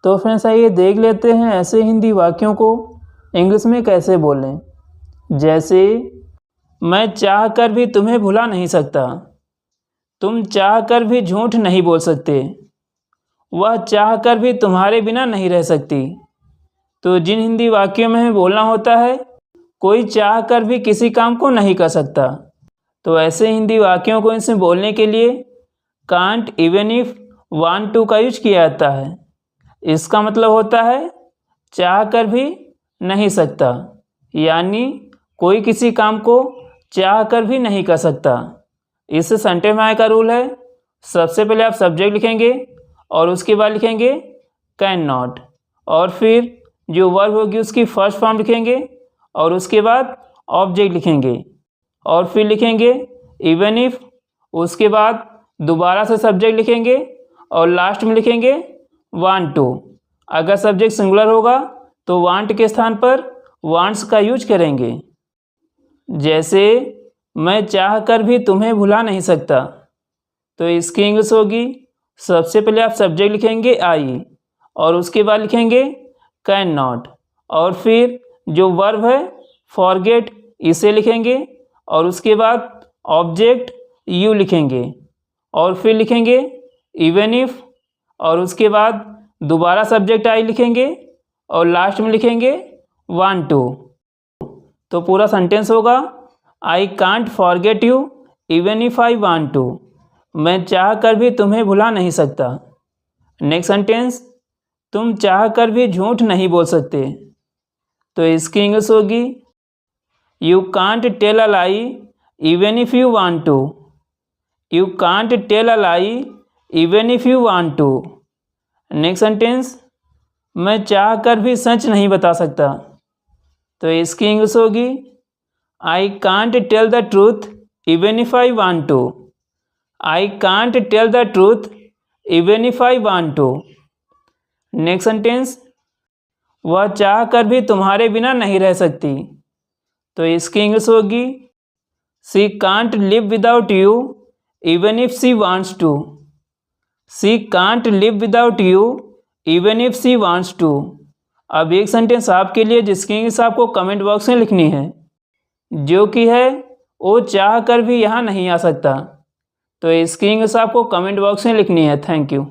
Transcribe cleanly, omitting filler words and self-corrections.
तो फ्रेंड्स आइए देख लेते हैं ऐसे हिंदी वाक्यों को इंग्लिश में कैसे बोलें। जैसे मैं चाह कर भी तुम्हें भुला नहीं सकता, तुम चाह कर भी झूठ नहीं बोल सकते, वह चाह कर भी तुम्हारे बिना नहीं रह सकती। तो जिन हिंदी वाक्यों में हमें बोलना होता है कोई चाह कर भी किसी काम को नहीं कर सकता, तो ऐसे हिंदी वाक्यों को इसमें बोलने के लिए can't even if want to का यूज किया जाता है। इसका मतलब होता है चाह कर भी नहीं सकता, यानी कोई किसी काम को चाह कर भी नहीं कर सकता। इस सेंटेंस में आय का रूल है, सबसे पहले आप सब्जेक्ट लिखेंगे और उसके बाद लिखेंगे कैन नॉट, और फिर जो वर्ब होगी उसकी फर्स्ट फॉर्म लिखेंगे और उसके बाद ऑब्जेक्ट लिखेंगे और फिर लिखेंगे इवन इफ, उसके बाद दोबारा से सब्जेक्ट लिखेंगे और लास्ट में लिखेंगे वांट टू। अगर सब्जेक्ट सिंगुलर होगा तो वांट के स्थान पर वांट्स का यूज करेंगे। जैसे मैं चाह कर भी तुम्हें भुला नहीं सकता, तो इसकी इंग्लिश होगी, सबसे पहले आप सब्जेक्ट लिखेंगे आई और उसके बाद लिखेंगे कैन नॉट और फिर जो वर्ब है फॉरगेट इसे लिखेंगे और उसके बाद ऑब्जेक्ट यू लिखेंगे और फिर लिखेंगे इवन इफ और उसके बाद दोबारा सब्जेक्ट आई लिखेंगे और लास्ट में लिखेंगे वांट टू। तो पूरा सेंटेंस होगा I can't forget you even if I want to, मैं चाह कर भी तुम्हें भुला नहीं सकता। नेक्स्ट सेंटेंस, तुम चाह कर भी झूठ नहीं बोल सकते, तो इसकी इंग्लिश होगी you can't tell a lie even if you want to, you can't tell a lie even if you want to. Next sentence, मैं चाह कर भी सच नहीं बता सकता, तो इसकी इंग्लिश होगी I can't tell the truth even if I want to, I can't tell the truth even if I want to. Next sentence, वह चाह कर भी तुम्हारे बिना नहीं रह सकती, तो इसकी इंग्लिश होगी she can't live without you even if she wants to, she can't live without you even if she wants to. अब एक सेंटेंस आपके लिए जिसकी इंग्लिश आपको कमेंट बॉक्स में लिखनी है, जो कि है वो चाह कर भी यहाँ नहीं आ सकता, तो इसकी इंग्लिश आपको कमेंट बॉक्स में लिखनी है। Thank you.